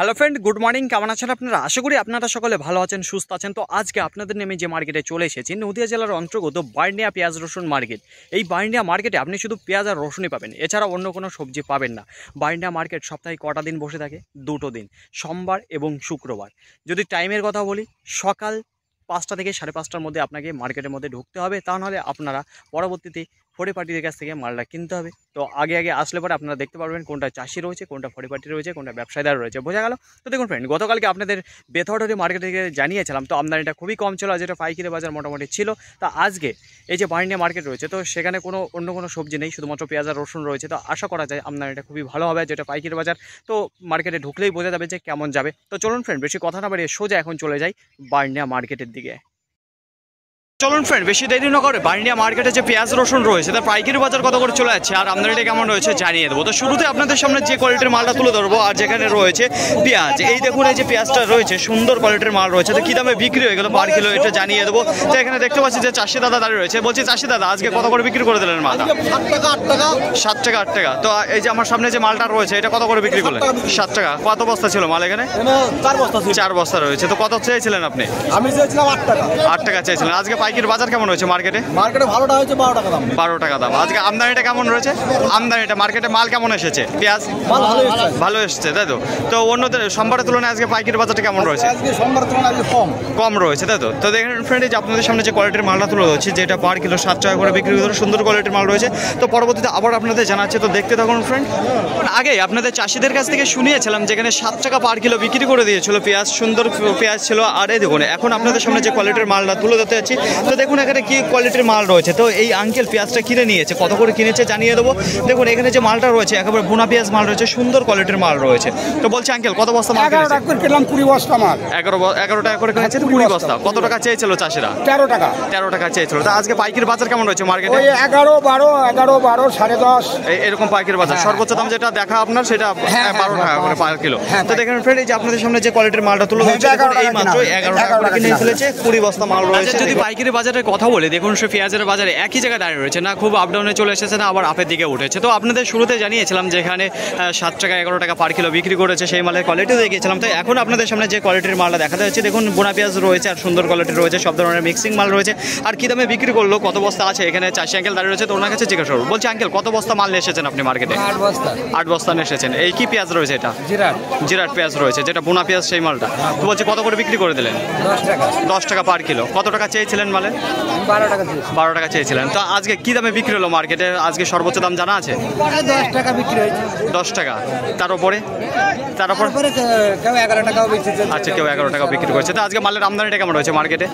Hello friend, good morning. কেমন আছেন আপনারা? আশা করি আপনারা সকলে ভালো আছেন, সুস্থ আছেন। তো আজকে আপনাদের নেমে যে মার্কেটে চলে এসেছি, নদিয়া জেলার অন্তর্গত বার্নিয়া পেঁয়াজ রসুন মার্কেট। এই বার্নিয়া মার্কেটে আপনি শুধু পেঁয়াজ আর রসুনই পাবেন, এছাড়া অন্য কোনো সবজি পাবেন না। বার্নিয়া মার্কেট সপ্তাহে কটা দিন বসে থাকে? 2টো দিন, সোমবার এবং শুক্রবার। যদি টাইমের কথা বলি, সকাল 5টা থেকে 5:30টার মধ্যে আপনাকে মার্কেটের মধ্যে ঢুকতে হবে, তা নাহলে আপনারা পরবর্তীতে ফড়ি পার্টিদের কাছ থেকে মালটা কিনতে হবে। তো আগে আসলে পরে আপনারা দেখতে পারবেন কোনটা চাষি রয়েছে, কোনটা ফড়ি পার্টি রয়েছে, কোনটা ব্যবসায়ীদার রয়েছে। বোঝা গেল? তো দেখুন ফ্রেন্ড, গতকালকে আপনাদের বেথরডি মার্কেট থেকে জানিয়েছিলাম, তো আমদানিটা খুবই কম ছিল, যেটা পাইকারি বাজার মোটামুটি ছিল। তা আজকে এই যে বার্নিয়া মার্কেট রয়েছে, তো সেখানে অন্য কোনো সবজি নেই, শুধুমাত্র পেঁয়াজ আর রসুন রয়েছে। তো আশা করা যায় আমদানিটা খুবই ভালো হবে, যেটা পাইকারি বাজার। তো মার্কেটে ঢুকলেই বোঝা যাবে যে কেমন যাবে। তো চলুন ফ্রেন্ড, বেশি কথা না বাড়িয়ে সোজা এখন চলে যাই বার্নিয়া মার্কেটের দিকে। চলুন ফ্রেন্ড, বেশি দেরি না করে বার্নিয়া মার্কেটে যে পেঁয়াজ রসুন রয়েছে তার পাইকারি বাজার কত করে চলে যাচ্ছে আর আমদানিটা কেমন রয়েছে জানিয়ে দেবো। তো শুরুতে আপনাদের সামনে যে কোয়ালিটির মালটা তুলে ধরবো, আর যেখানে রয়েছে পেঁয়াজ, এই দেখুন এই যে পেঁয়াজটা রয়েছে, সুন্দর কোয়ালিটির মাল রয়েছে। তো কী দামে বিক্রি হয়ে গেল পার কিলো এটা জানিয়ে দেবো। তো এখানে দেখতে পাচ্ছি যে চাষি দাদা দাঁড়িয়ে রয়েছে। বলছি চাষি দাদা, আজকে কত করে বিক্রি করে দিলেন মালটা? 7 টাকা 8 টাকা। তো এই যে আমার সামনে যে মালটা রয়েছে এটা কত করে বিক্রি করলেন? 7 টাকা। কত বস্তা ছিল মাল এখানে? 4 বস্তা রয়েছে। তো কত চেয়েছিলেন আপনি? আমি চেয়েছিলাম 8 টাকা। 8 টাকা চেয়েছিলেন। আজকে পাইকারি বাজার কেমন হয়েছে মার্কেটে? মার্কেটে ভালোটা হয়েছে 12 টাকা দাম। 12 টাকা দাম। আজকে আমদানিটা কেমন রয়েছে? আমদানিটা মার্কেটে মাল কেমন এসেছে? পেঁয়াজ ভালো এসেছে, তাই তো? তো অন্যদের সোমবারের তুলনায় আজকে পাইকারি বাজারটা কেমন রয়েছে? আজকে সোমবার তুলনায় কম রয়েছে, তাই তো? তো দেখেন ফ্রেন্ড, যে আপনাদের সামনে যে কোয়ালিটির মালটা তুলে ধরছি, যেটা পার কিলো 7 টাকা করে বিক্রি করে, সুন্দর কোয়ালিটির মাল রয়েছে। তো পরবর্তীতে আবার আপনাদের জানাচ্ছে, তো দেখতে থাকুন ফ্রেন্ড। আগে আপনাদের চাষিদের কাছ থেকে শুনিয়েছিলাম যেখানে 7 টাকা পার কিলো বিক্রি করে দিয়েছিল পেঁয়াজ, সুন্দর পেঁয়াজ ছিল। আর এই দেখুন এখন আপনাদের সামনে যে কোয়ালিটির মালটা তুলে ধরতে যাচ্ছি, তো দেখুন এখানে কি কোয়ালিটির মাল রয়েছে। তো এই আঙ্কেল পেঁয়াজটা কিনে নিয়েছে, কত করে কিনেছে জানিয়ে দেবো। দেখুন এখানে যে মালটা রয়েছে একেবারে বোনা পেঁয়াজ মাল রয়েছে, সুন্দর কোয়ালিটির মাল রয়েছে। তো বলছি আঙ্কেল, কত বস্তা মাল? 11 টাকা করে কিনলাম, 20 বস্তা মাল। 11 টাকা করে কিনেছে, 20 বস্তা। কত টাকা চেয়েছিল চাষিরা? 13 টাকা। 13 টাকা চেয়েছিল। তা আজকে পাইকারি বাজার কেমন রয়েছে মার্কেটে? ওই 11 12 10.5 এরকম পাইকারি বাজার। সর্বোচ্চ দাম যেটা দেখা আপনার সেটা 12 টাকা করে পার কিলো। তো দেখেন ফ্রেন্ড, এই যে আপনাদের সামনে যে কোয়ালিটির মালটা তুলে ধরছে, এই মাত্র 11 টাকা করে কিনে ফেলেছে, 20 বস্তা মাল রয়েছে। যদি পাইকারি বাজারের কথা বলে, দেখুন সে পেঁয়াজের বাজারে একই জায়গায় দাঁড়িয়ে রয়েছে, না খুব আপডাউনে চলে এসেছে না আবার আপের দিকে উঠেছে। তো আপনাদের শুরুতে জানিয়েছিলাম যে এখানে 7 টাকা 11 টাকা পার কিলো বিক্রি করেছে, সেই মালের কোয়ালিটি দেখিয়েছিলাম। তো এখন আপনাদের সামনে যে কোয়ালিটির মালটা দেখাতে হচ্ছে, দেখুন বোনা পেঁয়াজ রয়েছে আর সুন্দর কোয়ালিটির রয়েছে, সব ধরনের মিক্সিং মাল রয়েছে। আর কি দামে বিক্রি করলো, কত বস্তা আছে, এখানে চাষি আঙ্কেল দাঁড়িয়ে রয়েছে। তো ওনার কাছে জিজ্ঞাসা করবো। বলছি আঙ্কেল, কত বস্তা মাল নিয়ে এসেছেন আপনি মার্কেটে? 8 বস্তা নিয়ে এসেছেন। এই কি পেঁয়াজ রয়েছে? এটা জিরাট পেঁয়াজ রয়েছে, যেটা বোনা পেঁয়াজ সেই মালটা। তো বলছি কত করে বিক্রি করে দিলেন? 10 টাকা পার কিলো। কত টাকা চেয়েছিলেন মালে? 12 টাকা চেয়েছিলেন। তো আজকে কি দামে বিক্রি হলো মার্কেটে? আজকে সর্বোচ্চ দাম জানা আছে? 10 টাকা বিক্রি হয়েছে। 10 টাকা। তার উপরে কেউ 11 টাকাও বিক্রি করছে। আচ্ছা, কেউ 11 টাকাও বিক্রি করছে। তো আজকে মালের আমদানিটা কেমন রয়েছে মার্কেটে?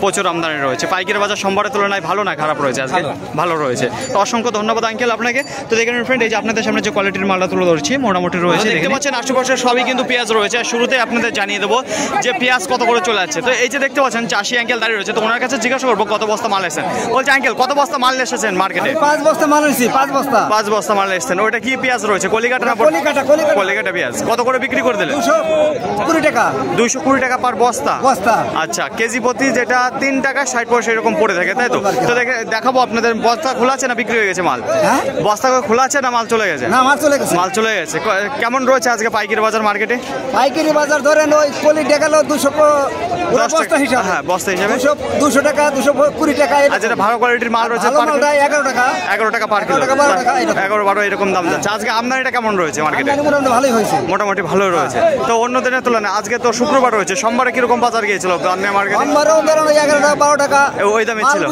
প্রচুর আমদানি রয়েছে। পাইকারি বাজার সোমবারের তুলনায় ভালো না খারাপ রয়েছে? আজকে ভালো রয়েছে। তো অসংখ্য ধন্যবাদ আঙ্কেল আপনাকে। তো দেখেন ফ্রেন্ড, এই যে আপনাদের সামনে যে কোয়ালিটির মালটা তুলে ধরছি মোটামুটি রয়েছে, দেখতে পাচ্ছেন আশেপাশে সবই কিন্তু পেঁয়াজ রয়েছে। শুরুতে আপনাদের জানিয়ে দেবো যে পেঁয়াজ কত করে চলে যাচ্ছে। তো এই যে দেখতে পাচ্ছেন চাষি আঙ্কেল দাঁড়িয়ে রয়েছে, তো ওনার কাছে জিজ্ঞাসা করবো কত বস্তা মাল এসেছেন। বলছে আঙ্কেল, কত বস্তা মাল এসেছেন মার্কেটে? 5 বস্তা মাল এসেছে। 5 বস্তা মাল এসেছেন। ওটা কি পেঁয়াজ রয়েছে? কলিকাটা না? কলিকাটা পেঁয়াজ। কত করে বিক্রি করে দিলেন? 220 টাকা। 220 টাকা পার বস্তা। আচ্ছা, কেজি প্রতি যেটা 3 টাকা 60 পয়সা এরকম পড়ে থাকে, তাই তো? তো দেখাবো আপনাদের। বস্তা খোলা আছে না বিক্রি হয়ে গেছে মাল? বস্তা খোলা আছে না মাল চলে গেছে? না, মাল চলে গেছে। মাল চলে গেছে। কেমন রয়েছে আজকে পাইকারি বাজার মার্কেটে? পাইকারি বাজার ধরেন ওই কলিটা গেল 200 বস্তা হিসাবে। হ্যাঁ, বস্তা হিসাবে 200 টাকা 220 টাকা। আর যেটা ভালো কোয়ালিটির মাল রয়েছে 11 টাকা। 11 টাকা পার কিলো। 11 12 এরকম দাম যাচ্ছে। আজকে আমদানিটা কেমন রয়েছে মার্কেটে? ভালোই হয়েছে, মোটামুটি ভালোই রয়েছে। তো অন্য দিনের তুলনায় আজকে তো শুক্রবার রয়েছে, সোমবারে কিরকম বাজার গিয়েছিল বার্নিয়া মার্কেটে? 11 টাকা 12 টাকা ওই দামে ছিল।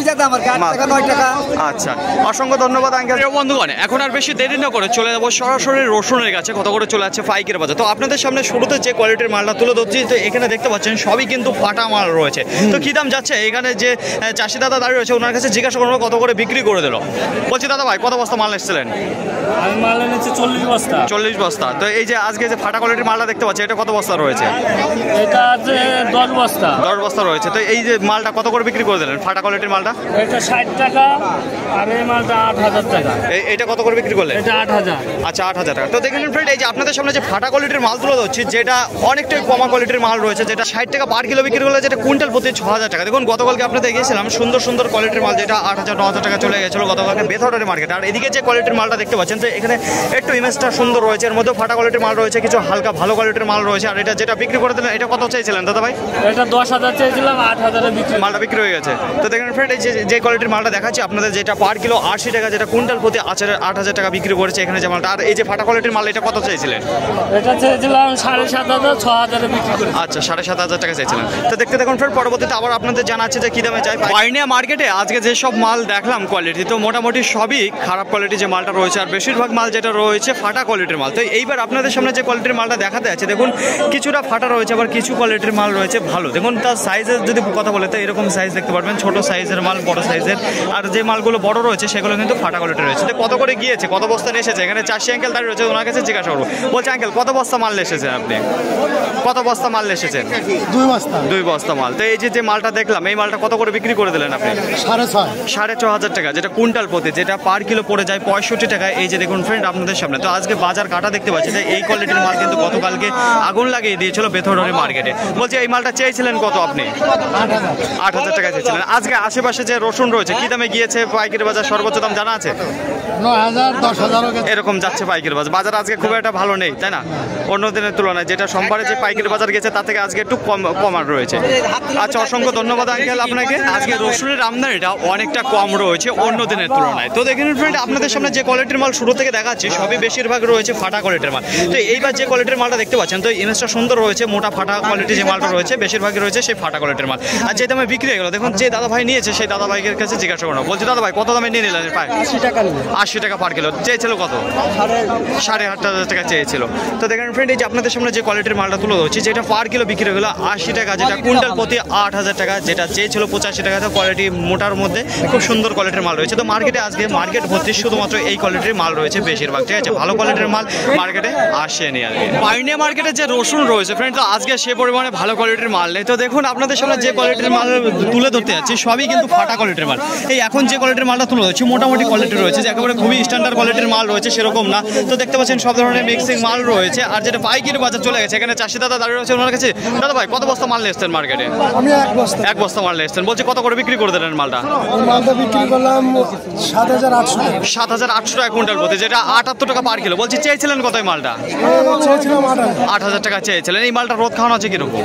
8 টাকা 9 টাকা। আচ্ছা, অসংখ্য ধন্যবাদ আঙ্কেল। বন্ধুগণ, এখন আর বেশি দেরি না করে চলে যাবো সরাসরি রসুনের কাছে, কত করে চলে যাচ্ছে পাইকারি বাজার। তো আপনাদের সামনে শুরুতে যে কোয়ালিটির মালটা তুলে ধরছি, তো এখানে দেখতে পাচ্ছেন সবই কিন্তু ফাটা মাল রয়েছে। তো কি দাম যাচ্ছে? এখানে যে চাষি দাদা দাঁড়িয়ে রয়েছে ওনার কাছে জিজ্ঞাসা করবো কত করে বিক্রি করে দিল। বলছি দাদা ভাই, কত বস্তা মাল এসেছিলেন? আমি মাল এনেছি 40 বস্তা। 40 বস্তা। তো এই যে আজকে যে ফাটা কোয়ালিটির মালটা দেখতে পাচ্ছি, এটা কত বস্তা রয়েছে? এটা আছে 10 বস্তা। 10 বস্তা রয়েছে। তো এই যে মালটা কত করে বিক্রি করে দিলেন ফাটা কোয়ালিটির মালটা? এটা 60 টাকা আর এই মালটা 8000 টাকা। এটা কত করে বিক্রি করলেন? এটা 8000। আচ্ছা, 8000 টাকা। তো দেখেন ফ্রেন্ড, এই যে আপনাদের সামনে যে ফাটা কোয়ালিটির মাল তুলে ধরছি, যেটা অনেকটাই কমা কোয়ালিটির মাল রয়েছে, যেটা 60 টাকা পার কিলো বিক্রি করলে যেটা কুইন্টাল প্রতি 6000 টাকা। দেখুন গতকালকে আপনাদের গিয়েছিলাম সুন্দর সুন্দর কোয়ালিটির মাল, যেটা 8,000 9,000 টাকা চলে গেছিলো গতকালকে বেথরডারি মার্কেট। আর এদিকে যে কোয়ালিটির মালটা দেখতে পাচ্ছেন, তো এখানে একটু ইমেজটা সুন্দর রয়েছে, এর মধ্যে ফাটা কোয়ালিটির মাল রয়েছে, কিছু হালকা ভালো কোয়ালিটির মাল রয়েছে। আর এটা যেটা বিক্রি করে দিলেন, এটা কত চাইছিলেন দাদা ভাই? এটা 10,000 চেয়েছিলাম, 8,000 বিক্রি। মালটা বিক্রি হয়ে গেছে। তো দেখেন ফ্রেন্ড, এই যে কোয়ালিটির মালটা দেখাচ্ছি আপনাদের, যেটা পার কিলো 80 টাকা, যেটা কুইন্টাল প্রতি 8,000 টাকা বিক্রি করেছে এখানে যে মালটা। আর এই যে ফাটা কোয়ালিটির মাল, এটা কত চাইছিলেন? এটা চেয়েছিলাম 7,500 6,000 বিক্রি করে। আচ্ছা, 7,500 টাকা চাইছিলেন। তো দেখতে দেখুন ফ্রেন্ড, পরবর্তীতে আবার আপনাদের জানাচ্ছি যে কী দামে চাই বার্নিয়া মার্কেটে। আজকে যেসব মাল দেখলাম কোয়ালিটি, তো মোটামুটি সবই খারাপ কোয়ালিটি যে মালটা রয়েছে, আর বেশিরভাগ মাল যেটা রয়েছে ফাটা কোয়ালিটির মাল। তো এইবার আপনাদের সামনে যে কোয়ালিটির মালটা দেখাতে আছে, দেখুন কিছুটা ফাটা রয়েছে, আবার কিছু কোয়ালিটির মাল রয়েছে ভালো। দেখুন তার সাইজের যদি কথা বলে, তো এরকম সাইজ দেখতে পারবেন, ছোট সাইজের মাল, বড় সাইজের। আর যে মালগুলো বড় রয়েছে সেগুলো কিন্তু ফাটা কোয়ালিটি রয়েছে। তো কত করে গিয়েছে, কত বস্তা নিয়ে এসেছে, এখানে চাষি আঙ্কেল দাঁড়িয়ে রয়েছে, ওনার কাছে জিজ্ঞাসা করবো। বলছে আঙ্কেল কত বস্তা মাল এসেছেন আপনি? কত বস্তা মাল এসেছেন? 2 বস্তা মাল। তো এই যে মালটা দেখলাম, এই মালটা কত করে বিক্রি করে দিলেন আপনি? 6,500 টাকা, যেটা কুইন্টাল প্রতি, যেটা পার কিলো পড়ে যায় 65 টাকা। এই যে দেখুন ফ্রেন্ড আপনাদের সামনে। তো আজকে বাজার কাটা দেখতে পাচ্ছি যে এই কোয়ালিটির মাল কিন্তু গতকালকে আগুন লাগিয়ে দিয়েছিল বেথরডারি মার্কেটে। বলছে এই মালটা চেয়েছিলেন কত আপনি? 8,000 টাকা চেয়েছিলেন। আজকে আশেপাশে যে রসুন রয়েছে কি দামে গিয়েছে পাইকারি বাজার, সর্বোচ্চ দাম জানা আছে? 9,000 10,000 এরকম যাচ্ছে পাইকারি বাজার। বাজার আজকে খুব একটা ভালো নেই, তাই না? অন্য দিনের তুলনায় যেটা সোমবারে যে পাইকারি বাজার গেছে তার থেকে আজকে একটু কমার রয়েছে। আচ্ছা, অসংখ্য ধন্যবাদ আঙ্কেল আপনাকে। আজকে রসুনের আমদানিটা অনেকটা কম রয়েছে অন্য দিনের তুলনায়। তো দেখেন ফ্রেন্ড, আপনাদের সামনে যে কোয়ালিটির মাল শুরু থেকে দেখাচ্ছি সবই বেশিরভাগ রয়েছে ফাটা কোয়ালিটির মাল। তো এইবার যে কোয়ালিটির মালটা দেখতে পাচ্ছেন, তো ইমেজটা সুন্দর রয়েছে, মোটা ফাটা কোয়ালিটির যে মালটা রয়েছে বেশিরভাগই রয়েছে সেই ফাটা কোয়ালিটির মাল। আর যে দামে বিক্রি হয়ে গেল, দেখুন যে দাদা ভাই নিয়েছে সেই দাদা ভাইয়ের কাছে জিজ্ঞাসা করো। বলছি দাদা ভাই কত দামে নিয়ে নিলেন? 80 টাকা। 80 টাকা পার কিলো চেয়েছিল, কত? 8,500 টাকা চেয়েছিল। তো দেখেন ফ্রেন্ড, এই যে আপনাদের সামনে যে কোয়ালিটির মালটা তুলে ধরছি, যেটা পার কিলো বিক্রি হয়ে গেল 80 টাকা, যেটা কুইন্টাল প্রতি 8,000 টাকা, যেটা চেয়েছিল 85 টাকা। তো কোয়ালিটি মোটার মধ্যে খুব সুন্দর কোয়ালিটির মাল রয়েছে। তো মার্কেটে আজকে মার্কেট ভর্তি শুধুমাত্র এই কোয়ালিটির মাল রয়েছে বেশিরভাগ, ঠিক আছে? ভালো কোয়ালিটির মাল মার্কেটে আসেনি আর কি। বার্নিয়া মার্কেটে যে রসুন রয়েছে ফ্রেন্ড, তো আজকে সে পরিমাণে ভালো কোয়ালিটির মাল নেই। তো দেখুন আপনাদের সামনে যে কোয়ালিটির মাল তুলে ধরতে যাচ্ছি সবই কিন্তু ফাটা কোয়ালিটির মাল। এই এখন যে কোয়ালিটির মালটা তুলে ধরছি মোটামুটি কোয়ালিটি রয়েছে, যে একেবারে খুবই স্ট্যান্ডার্ড কোয়ালিটির মাল রয়েছে সেরকম না। তো দেখতে পাচ্ছেন সব ধরনের মিক্সিং মাল রয়েছে। আর যেটা পাইকারি বাজার চলে গেছে, এখানে চাষি দাদা দাঁড়িয়ে রয়েছে, ওনার কাছে দাদা ভাই কত বস্তা মাল এসছেন মার্কেটে? আমি এক বস্তা মাল এসছেন। বলছে কত করে বিক্রি করে দিলেন মালটা? মালটা বিক্রি করলাম 7,800 টাকা। 7,800 টাকা কুইন্টাল প্রতি, যেটা 78 টাকা পার কিলো। বলছি চেয়েছিলেন কত এই মালটা? চেয়েছিলাম 8,000 টাকা চেয়েছিলেন। এই মালটা রোদ খাওয়ানো আছে কিরকম?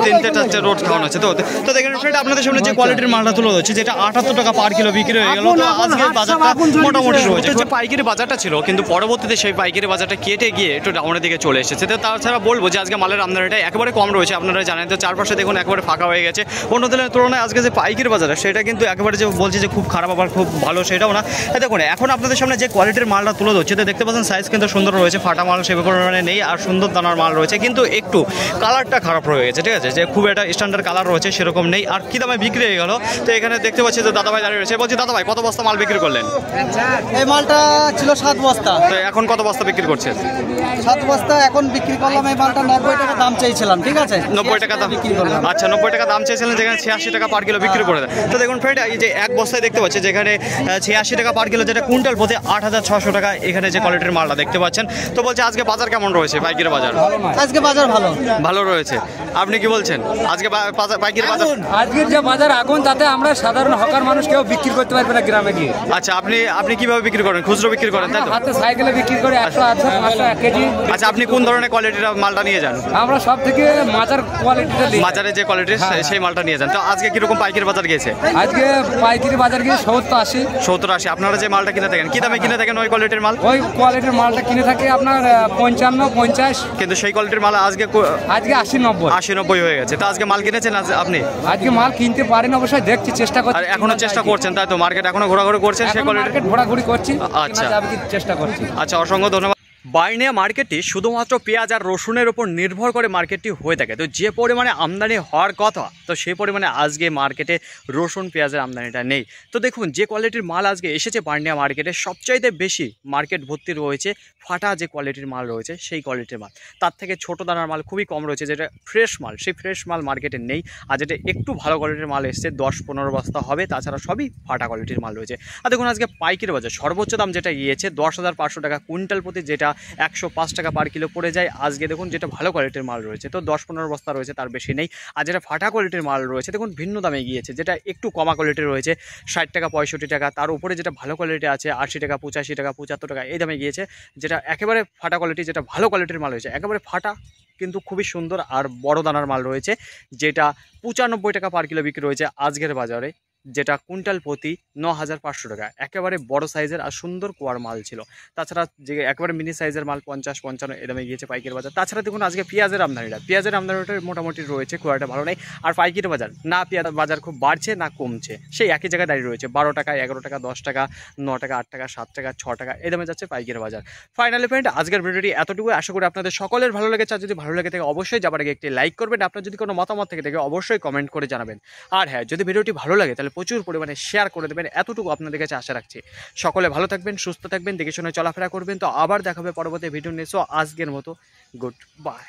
3টে রোদ খাওয়ানো আছে। তো দেখেন ফ্রেন্ড, আপনাদের সামনে যে কোয়ালিটির মালটা তুলে ধরছি, যেটা 78 টাকা পার কিলো বিক্রি হয়ে গেল। তো আজকে বাজারটা মোটামুটি রয়েছে, যে পাইকারি বাজারটা ছিল কিন্তু পরবর্তীতে সেই পাইকারি বাজারটা কেটে গিয়ে একটু ডাউনের দিকে চলে এসেছে। তো তাছাড়া বলবো যে আজকে মালের আমদানিটা একেবারে কম রয়েছে, আপনারা জানেন। তো চারপাশে দেখুন একেবারে ফাঁকা হয়ে গেছে। অন্য দিনের তুলনায় আজকে যে পাইকারি বাজার সেটা কিন্তু একেবারে যে বলছি যে খুব খারাপ আবার খুব ভালো সেটাও না। দেখুন এখন আপনাদের সামনে যে কোয়ালিটির মালটা তুলে ধরছে, তো দেখতে পাচ্ছেন সাইজ কিন্তু সুন্দর রয়েছে, ফাটা মাল সে পরিমাণে নেই। আর সুন্দর দানার মাল রয়েছে, কিন্তু একটু কালারটা খারাপ রয়ে গেছে, ঠিক আছে? যে খুব একটা স্ট্যান্ডার্ড কালার রয়েছে সেরকম নেই। আর কি দামে বিক্রি হয়ে গেল, তো এখানে দেখতে পাচ্ছি যে দাদা ভাই দাঁড়িয়ে রয়েছে। বলছি দাদা ভাই কত বস্তা মাল বিক্রি করলেন? এই মালটা ছিল 7 বস্তা। তো এখন কত বস্তা বিক্রি করছেন? 7 বস্তা এখন বিক্রি করলাম। এই মালটা 90 টাকা দাম চাইছিলাম, ঠিক আছে? 90 টাকা দাম বিক্রি করলাম। আচ্ছা, 90 টাকা দাম চেয়েছিলেন, যেখানে 86 টাকা পার কিলো বিক্রি করে দেয়। তো দেখুন ফ্রেন্ড, এই যে এক বস্তায় দেখতে পাচ্ছি যেখানে 86 টাকা পার কিলো, যেটা কুইন্টাল প্রতি 8,600 টাকা, এখানে যে কোয়ালিটির মালটা দেখতে পাচ্ছেন। তো বলছে আজকে বাজার কেমন রয়েছে পাইকারি বাজার? আজকে বাজার ভালো রয়েছে। আপনি কি বলছেন আজকে পাইকারি বাজার? আজকের যে বাজার আগুন, তাতে আমরা সাধারণ হকার মানুষ কেউ বিক্রি করতে পারবে না গ্রামে গিয়ে। আচ্ছা, আপনি কিভাবে বিক্রি করেন? খুচরো বিক্রি করেন তাই তো? হাতে সাইকেলে বিক্রি করে 100 500 1 কেজি। আচ্ছা, আপনি কোন ধরনের কোয়ালিটির মালটা নিয়ে যান? আমরা সব থেকে মাজার কোয়ালিটিটা নিই। বাজারে যে কোয়ালিটির সেই মালটা নিয়ে যান। তো আজকে কিরকম পাইকারি বাজার গেছে? আজকে পাইকারি বাজার গিয়ে 70 80। আপনারা যে মালটা কিনে থাকেন কি দামে কিনে থাকেন ওই কোয়ালিটির মাল? ওই কোয়ালিটির মালটা কিনে থাকে আপনার 55 50। কিন্তু সেই কোয়ালিটির মাল আজকে 80 90 90 হয়ে গেছে। তো আজকে মাল কিনেছেন আপনি? আজকে মাল কিনতে পারেন, অবশ্যই দেখছি, চেষ্টা করছি। আর এখনো চেষ্টা করছেন তাই তো? মার্কেট এখনো ঘোরাঘুরি করছেন সেই কোয়ালিটির? মার্কেট ঘোরাঘুরি করছি। আচ্ছা, চেষ্টা করছি। আচ্ছা, অসংখ্য ধন্যবাদ। বার্নিয়া মার্কেটটি শুধুমাত্র পেঁয়াজ আর রসুনের উপর নির্ভর করে মার্কেটটি হয়ে থাকে। তো যে পরিমাণে আমদানি হওয়ার কথা, তো সেই পরিমাণে আজকে মার্কেটে রসুন পেঁয়াজের আমদানিটা নেই। তো দেখুন যে কোয়ালিটির মাল আজকে এসেছে বার্নিয়া মার্কেটে, সবচাইতে বেশি মার্কেট ভর্তি রয়েছে ফাটা যে কোয়ালিটির মাল রয়েছে সেই কোয়ালিটির মাল। তার থেকে ছোটো দানার মাল খুবই কম রয়েছে, যেটা ফ্রেশ মাল, সেই ফ্রেশ মাল মার্কেটে নেই। আর যেটা একটু ভালো কোয়ালিটির মাল এসছে 10-15 বস্তা হবে, তাছাড়া সবই ফাটা কোয়ালিটির মাল রয়েছে। আর দেখুন আজকে পাইকারি বাজার সর্বোচ্চ দাম যেটা গিয়েছে 10,500 টাকা কুইন্টাল প্রতি, যেটা 105 টাকা পার কিলো পড়ে যায়। আজকে দেখুন যেটা ভালো কোয়ালিটির মাল রয়েছে তো 10-15 বস্তা রয়েছে, তার বেশি নেই। আর যেটা ফাটা কোয়ালিটির মাল রয়েছে দেখুন ভিন্ন দামে গিয়েছে, যেটা একটু কমা কোয়ালিটির রয়েছে 60 টাকা 65 টাকা, তার উপরে যেটা ভালো কোয়ালিটি আছে 80 টাকা 85 টাকা 75 টাকা এই দামে গিয়েছে। যেটা একেবারে ফাটা কোয়ালিটি, যেটা ভালো কোয়ালিটির মাল রয়েছে একেবারে ফাটা কিন্তু খুবই সুন্দর আর বড় দানার মাল রয়েছে, যেটা 95 টাকা পার কিলো বিক্রি রয়েছে আজকের বাজারে, যেটা কুইন্টাল প্রতি 9,500 টাকা। একেবারে বড় সাইজের আর সুন্দর কোয়ার মাল ছিল। তাছাড়া যে একেবারে মিনি সাইজের মাল 50-55 এ দামে গিয়েছে পাইকারি বাজার। তাছাড়া দেখুন আজকে পেঁয়াজের আমদানিটা মোটামুটি রয়েছে, খুব একটা ভালো নেই। আর পাইকারি বাজার না, পেঁয়াজ বাজার খুব বাড়ছে না কমছে, সেই একই জায়গায় দাঁড়িয়ে রয়েছে 12 টাকা 11 টাকা 10 টাকা 9 টাকা 8 টাকা 7 টাকা 6 টাকা এই দামে যাচ্ছে পাইকারি বাজার। ফাইনালি ফ্রেন্ড, আজকের ভিডিওটি এতটুকু। আশা করি আপনাদের সকলের ভালো লেগেছে। আর যদি ভালো লেগে থাকে অবশ্যই যাবার আগে একটি লাইক করবেন। আপনার যদি কোনো মতামত থেকে থাকে অবশ্যই কমেন্ট করে জানাবেন। আর হ্যাঁ, যদি ভিডিওটি ভালো লাগে তাহলে প্রচুর পরিমাণে শেয়ার করে দেবেন, এতটুকু আপনাদের কাছে আশা রাখছি। সকলে ভালো থাকবেন, সুস্থ থাকবেন, দেখে শুনে চলাফেরা করবেন। তো আবার দেখাবে পরবর্তী ভিডিও নিয়ে। সো আজকের মতো গুড বাই।